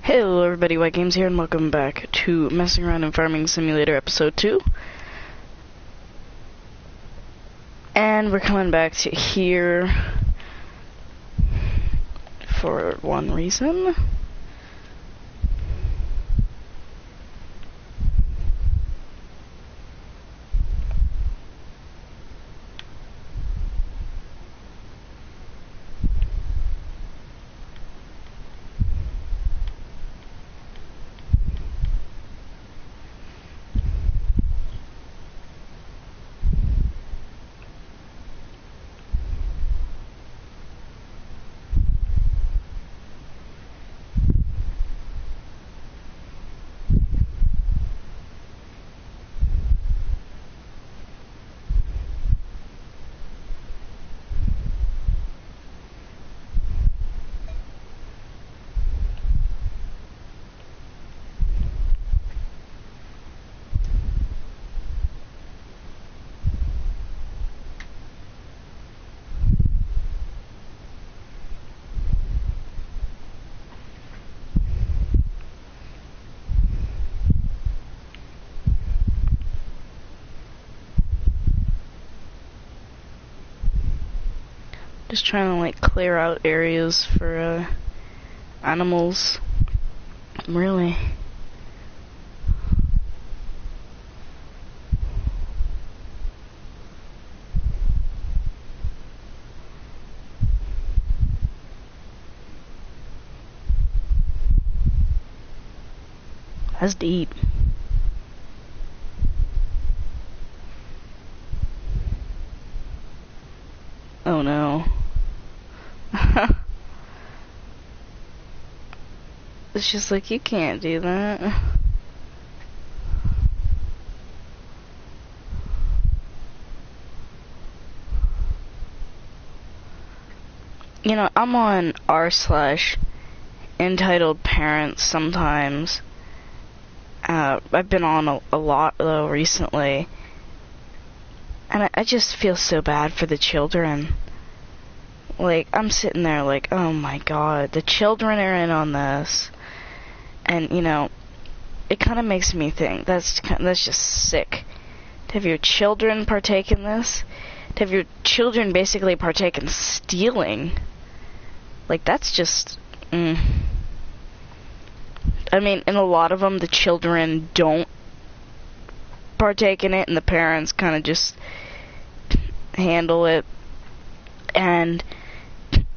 Hello everybody, White Games here, and welcome back to Messing Around in Farming Simulator Episode 2. And we're coming back to here for one reason. Just trying to like clear out areas for animals. Really. That's deep. Oh no. It's just like, you can't do that. You know, I'm on r/entitled parents sometimes. I've been on a lot though recently. And I just feel so bad for the children. Like, I'm sitting there like, oh my god, the children are in on this. And, you know, it kind of makes me think, that's just sick. To have your children partake in this, to have your children basically partake in stealing. Like, that's just, I mean, in a lot of them, the children don't partake in it, and the parents kind of just handle it. And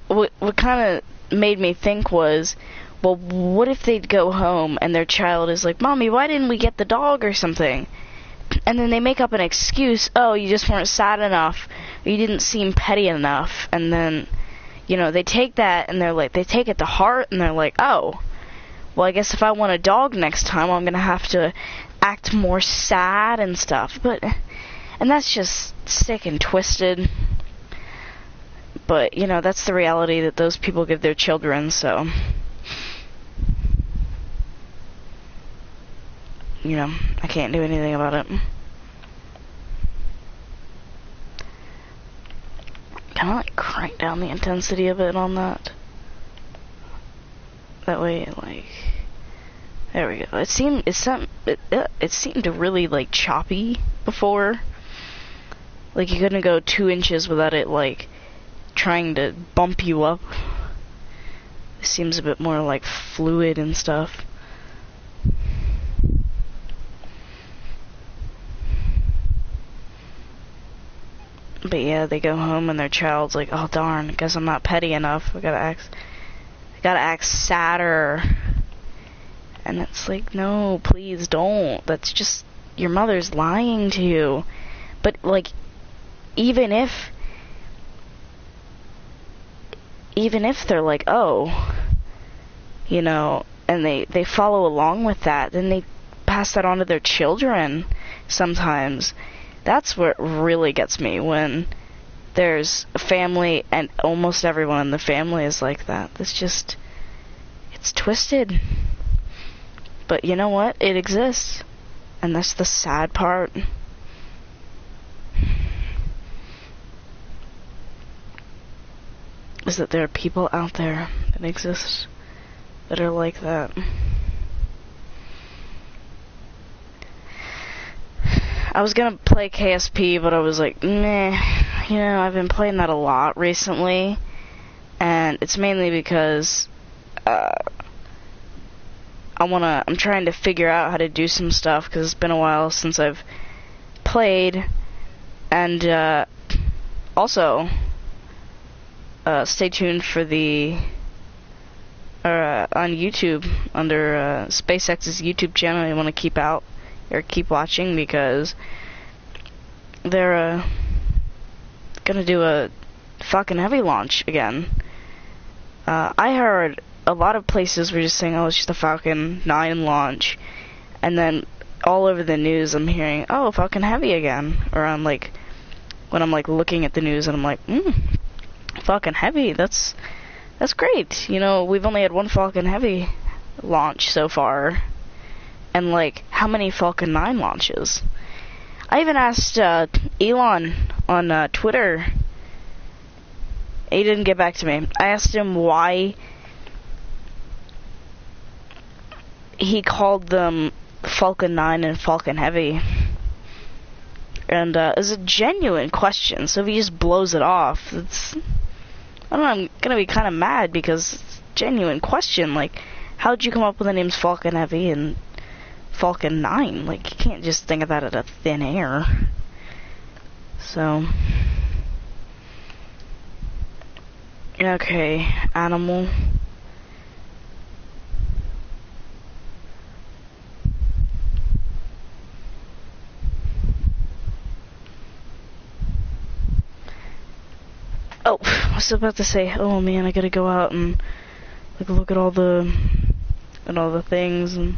what kind of made me think was, well, what if they'd go home and their child is like, Mommy, why didn't we get the dog or something? And then they make up an excuse, oh, you just weren't sad enough, or you didn't seem petty enough. And then, you know, they take that and they're like, they take it to heart and they're like, oh, well, I guess if I want a dog next time, I'm gonna have to act more sad and stuff. And that's just sick and twisted. But, you know, that's the reality that those people give their children, so, you know, I can't do anything about it. Can I, like, crank down the intensity a bit on that? That way, like, there we go. It seemed to really, like, choppy before. Like, you couldn't go 2 inches without it, like, trying to bump you up. It seems a bit more like fluid and stuff. But yeah, they go home and their child's like, oh darn, I guess I'm not petty enough. I gotta act sadder. And it's like, no, please don't. That's just, your mother's lying to you. But like, even if they're like, oh, you know, and they follow along with that, then they pass that on to their children sometimes. That's what really gets me, when there's a family and almost everyone in the family is like that. It's just, it's twisted. But you know what? It exists. And that's the sad part. Is that there are people out there that exist that are like that. I was gonna play KSP, but I was like, meh. You know, I've been playing that a lot recently, and it's mainly because I'm trying to figure out how to do some stuff, because it's been a while since I've played, and also, stay tuned for the, on YouTube, under SpaceX's YouTube channel. You want to keep watching, because they're gonna do a Falcon Heavy launch again. I heard a lot of places were just saying, oh, it's just a Falcon 9 launch, and then all over the news I'm hearing, oh, Falcon Heavy again, or when I'm like looking at the news and I'm like, Falcon Heavy, that's great. You know, we've only had one Falcon Heavy launch so far, and like, how many Falcon 9 launches? I even asked Elon on Twitter. He didn't get back to me. I asked him why he called them Falcon 9 and Falcon Heavy. And it's a genuine question, so if he just blows it off, I don't know, I'm gonna be kind of mad, because it's a genuine question. Like, how'd you come up with the names Falcon Heavy and Falcon 9? Like, you can't just think of that out of thin air. So, okay, animal. Oh, I was about to say, oh man, I gotta go out and like look at all the things, and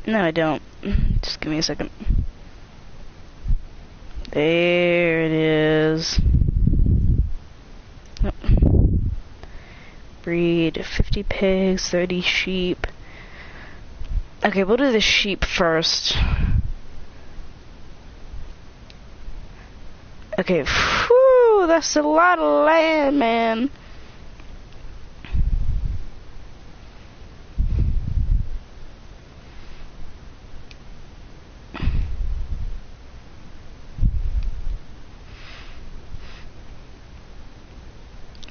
no, I don't. Just give me a second. There it is. Yep. Breed 50 pigs, 30 sheep. Okay, we'll do the sheep first. Okay, whew, that's a lot of land, man.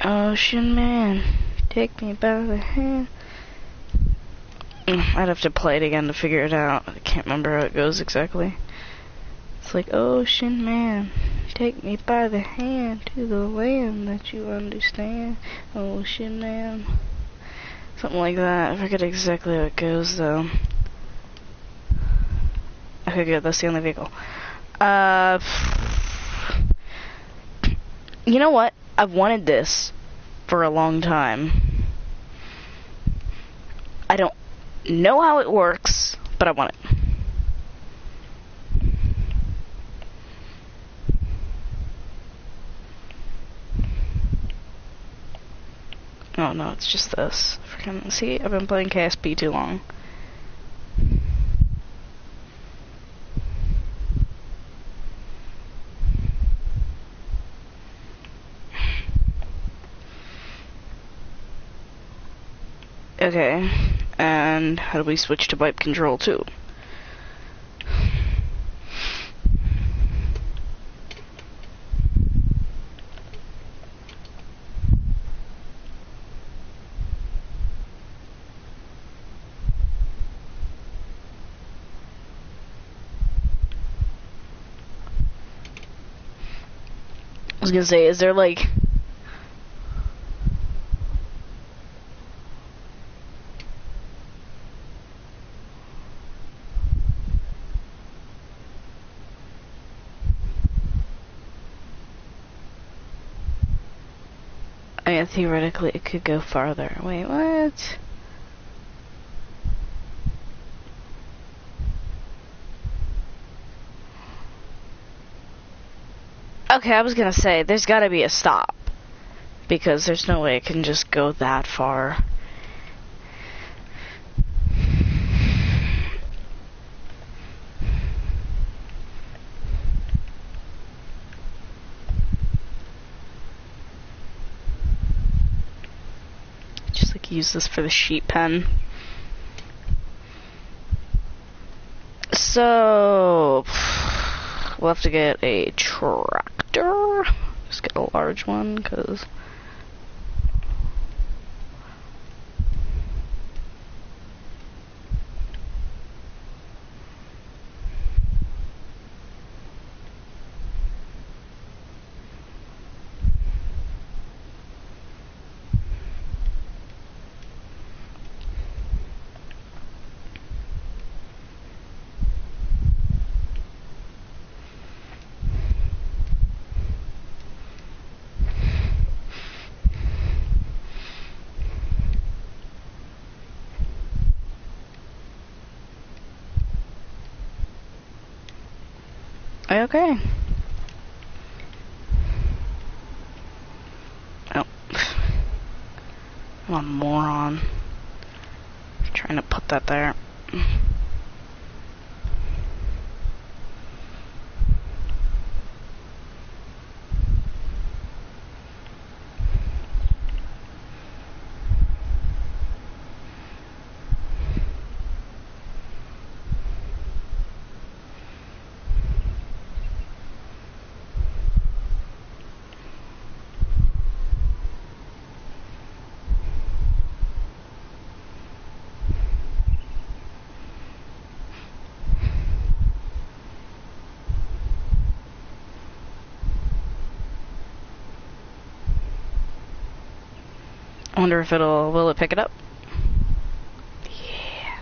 Ocean man, take me by the hand. I'd have to play it again to figure it out. I can't remember how it goes exactly. It's like, ocean man, take me by the hand to the land that you understand. Ocean man. Something like that. I forget exactly how it goes, though. Okay, good. That's the only vehicle. You know what? I've wanted this for a long time. I don't know how it works, but I want it. Oh no, it's just this. See, I've been playing KSP too long. Okay, and how do we switch to pipe control too? I was gonna say, is there like... I mean, theoretically it could go farther. Wait, what? Okay, I was gonna say, there's gotta be a stop. Because there's no way it can just go that far. Just like use this for the sheet pen. So we'll have to get a tractor. Just get a large one, because okay. Oh. I'm a moron. Trying to put that there. I wonder if will it pick it up? Yeah.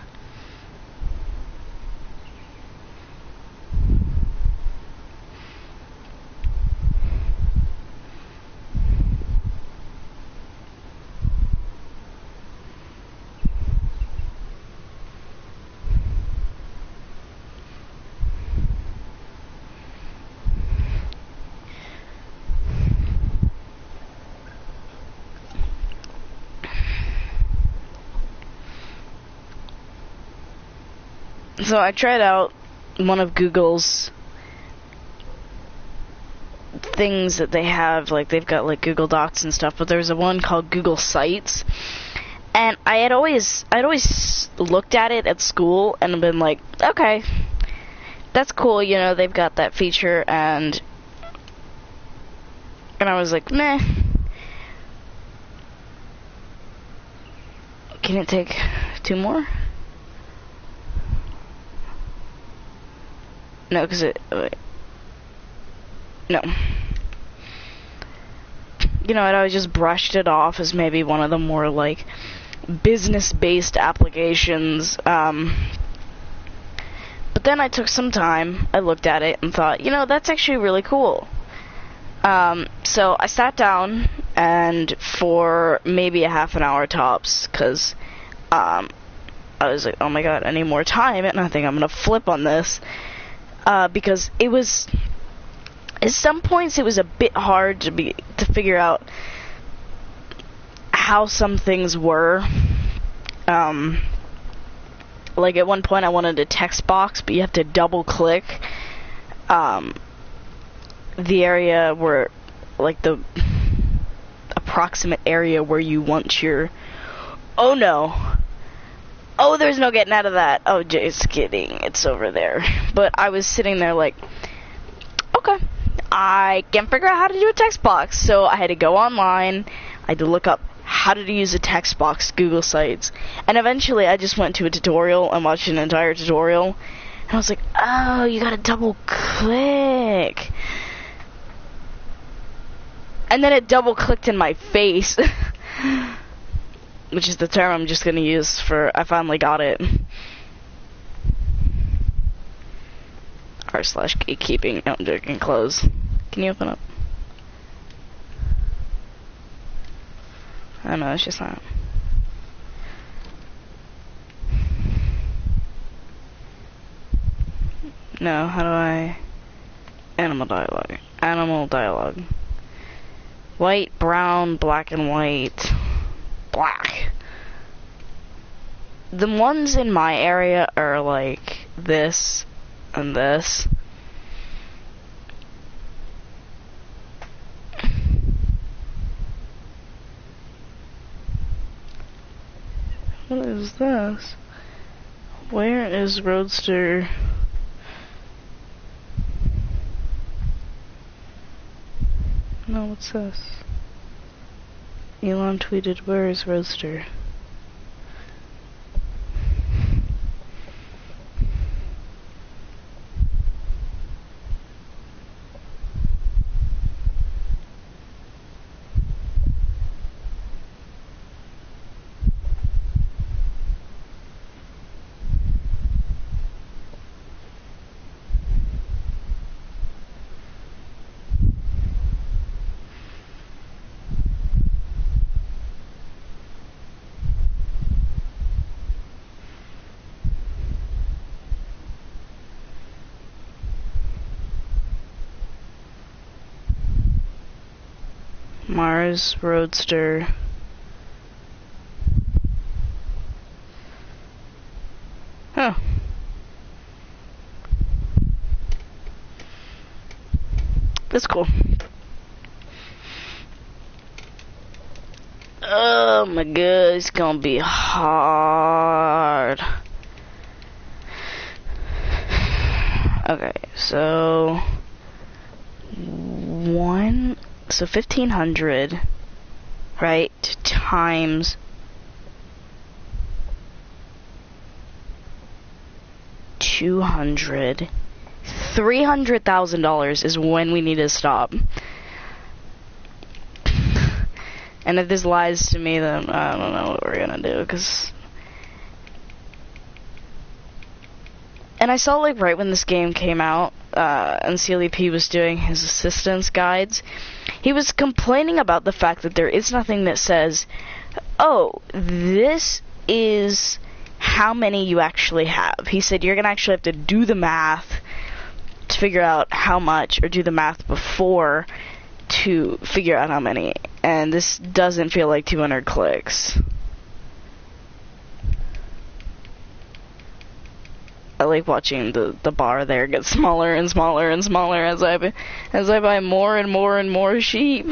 So I tried out one of Google's things that they have, like they've got like Google Docs and stuff, but there's a one called Google Sites, and I'd always looked at it at school and been like, okay, that's cool, you know, they've got that feature, and I was like, meh. Can it take 2 more? No, because wait. No. You know, I'd always just brushed it off as maybe one of the more, like, business-based applications. But then I took some time, I looked at it, and thought, you know, that's actually really cool. So I sat down, and for maybe a half an hour tops, because, I was like, oh my god, I need more time, and I think I'm gonna flip on this. Because it was, at some points it was a bit hard to figure out how some things were. Like at one point I wanted a text box, but you have to double click the area where, like the approximate area where you want your, oh no. Oh, there's no getting out of that. Oh, just kidding. It's over there. But I was sitting there like, okay, I can't figure out how to do a text box. So I had to go online. I had to look up how to use a text box, Google Sites. And eventually I just went to a tutorial and watched an entire tutorial. And I was like, oh, you gotta double click. And then it double clicked in my face. Which is the term I'm just gonna use for, I finally got it. r/gatekeeping, no, I'm joking, close. Can you open up? I don't know, it's just not. No, how do I? Animal dialogue. Animal dialogue. White, brown, black and white. Black. The ones in my area are like this and this. What is this? Where is Roadster? No, what's this? Elon tweeted, where is Roadster? Mars Roadster. Huh. That's cool. Oh my god, it's gonna be hard. Okay, so 1500, right, times 200, $300,000 is when we need to stop. And if this lies to me, then I don't know what we're gonna do, because... And I saw, like, right when this game came out, and CLEP was doing his assistance guides, he was complaining about the fact that there is nothing that says, oh, this is how many you actually have. He said you're gonna actually have to do the math to figure out how much, or do the math before to figure out how many. And this doesn't feel like 200 clicks. I like watching the bar there get smaller and smaller and smaller as I buy more and more and more sheep.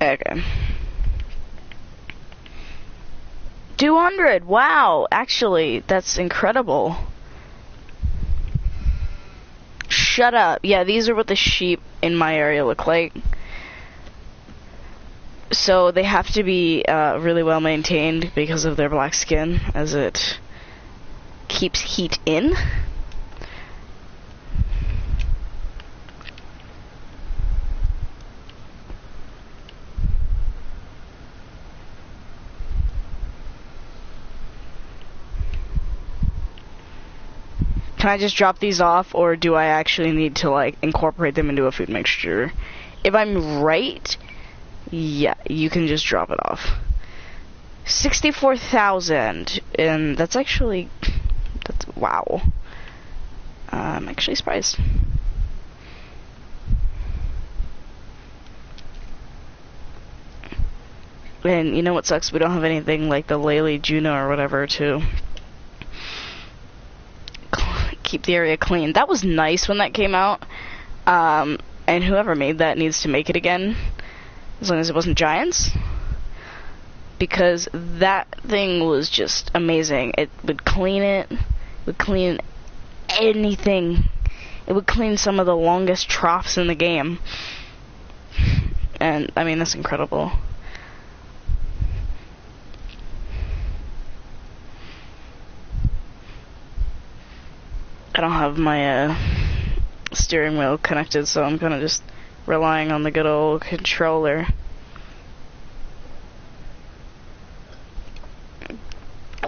Okay. 200! Wow! Actually, that's incredible. Shut up. Yeah, these are what the sheep in my area look like. So they have to be really well maintained because of their black skin, as it keeps heat in. Can I just drop these off, or do I actually need to, like, incorporate them into a food mixture? If I'm right... yeah, you can just drop it off. 64,000, and that's actually, that's, wow. I'm actually surprised. And you know what sucks? We don't have anything like the Lely Juno or whatever to keep the area clean. That was nice when that came out, and whoever made that needs to make it again. As long as it wasn't giants. Because that thing was just amazing. It would clean it. It would clean anything. It would clean some of the longest troughs in the game. And, I mean, that's incredible. I don't have my steering wheel connected, so I'm kind of just relying on the good old controller.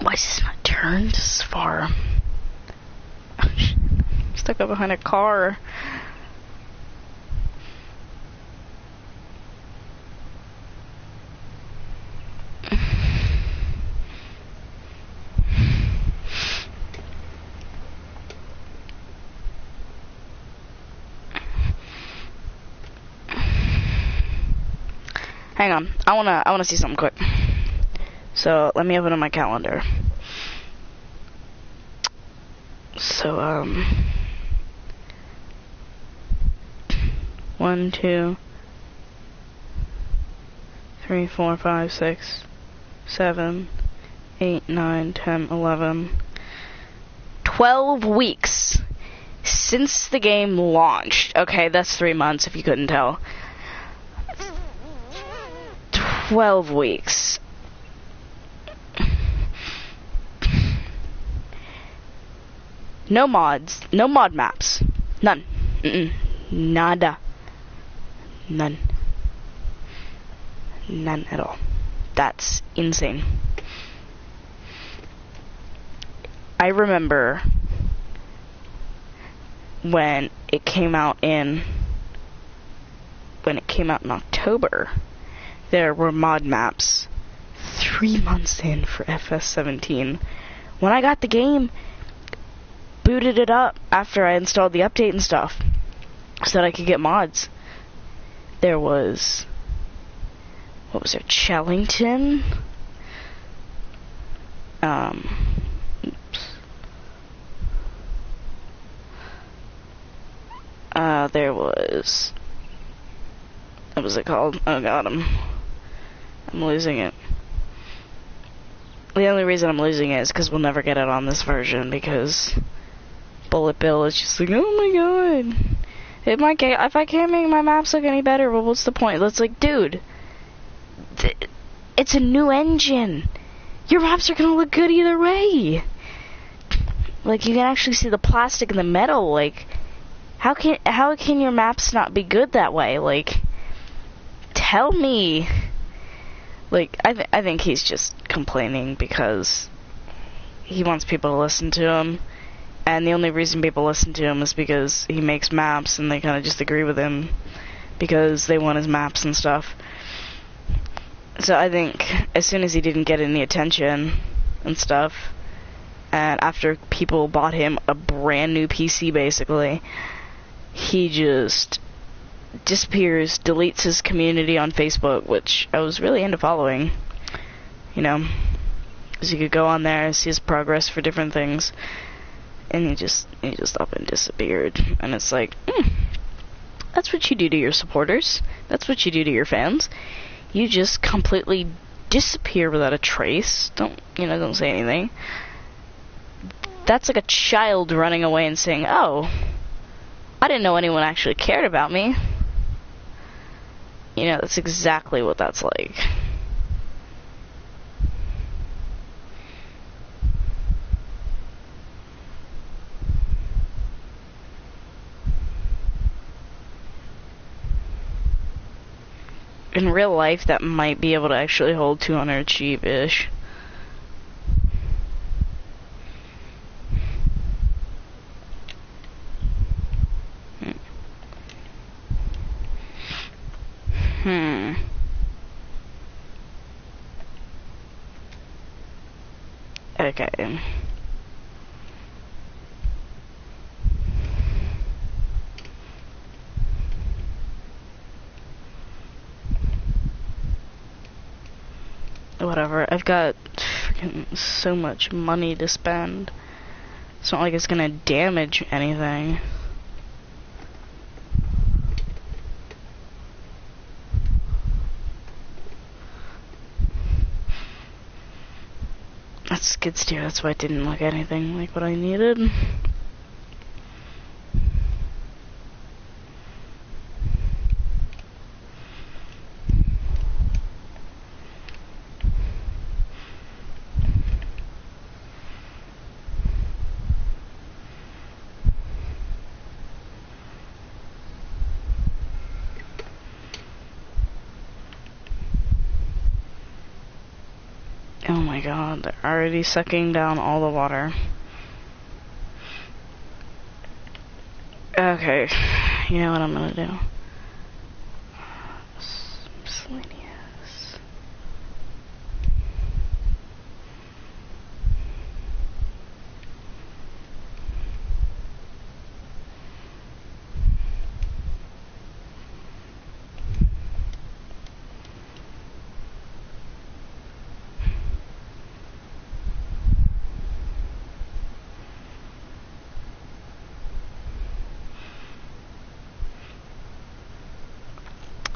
Why is this not turned this far? Stuck up behind a car. Hang on, I wanna see something quick. So let me open up my calendar. So 1, 2, 3, 4, 5, 6, 7, 8, 9, 10, 11, 12 weeks since the game launched. Okay, that's 3 months if you couldn't tell. 12 weeks. No mods. No mod maps. None. Nada. None. None at all. That's insane. I remember when it came out in October, there were mod maps 3 months in for FS19. When I got the game, booted it up after I installed the update and stuff so that I could get mods. There was, what was there, Chellington? There was, what was it called? Oh god, I'm losing it. The only reason I'm losing it is because we'll never get it on this version, because Bullet Bill is just like, oh my god, if I can't make my maps look any better, well, what's the point? It's like, dude, it's a new engine. Your maps are gonna look good either way. Like, you can actually see the plastic and the metal. Like, how can your maps not be good that way? Like, tell me. Like, I think he's just complaining because he wants people to listen to him, and the only reason people listen to him is because he makes maps, and they kind of just agree with him because they want his maps and stuff. So I think as soon as he didn't get any attention and stuff, and after people bought him a brand new PC basically, he just disappears, deletes his community on Facebook, which I was really into following, you know, because you could go on there and see his progress for different things, and he just up and disappeared. And it's like, that's what you do to your supporters. That's what you do to your fans. You just completely disappear without a trace. Don't say anything. That's like a child running away and saying, oh, I didn't know anyone actually cared about me. You know, that's exactly what that's like. In real life, that might be able to actually hold 200 sheep-ish. Okay. Whatever, I've got freaking so much money to spend. It's not like it's gonna damage anything. That's skid steer, that's why it didn't look anything like what I needed. Oh my god, they're already sucking down all the water. Okay, you know what I'm gonna do? Miscellaneous.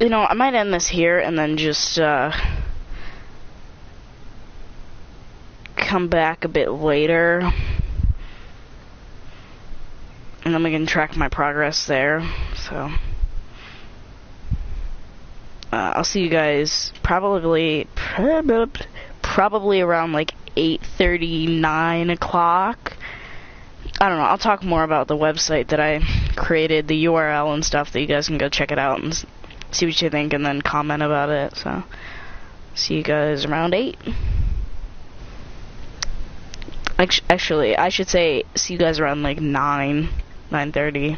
you know, I might end this here and then just come back a bit later, and then we can track my progress there. So I'll see you guys probably around like 8:30, 9 o'clock. I don't know, I'll talk more about the website that I created, the URL and stuff, that you guys can go check it out and see what you think and then comment about it. So see you guys around 8. Actually, I should say see you guys around like 9:30.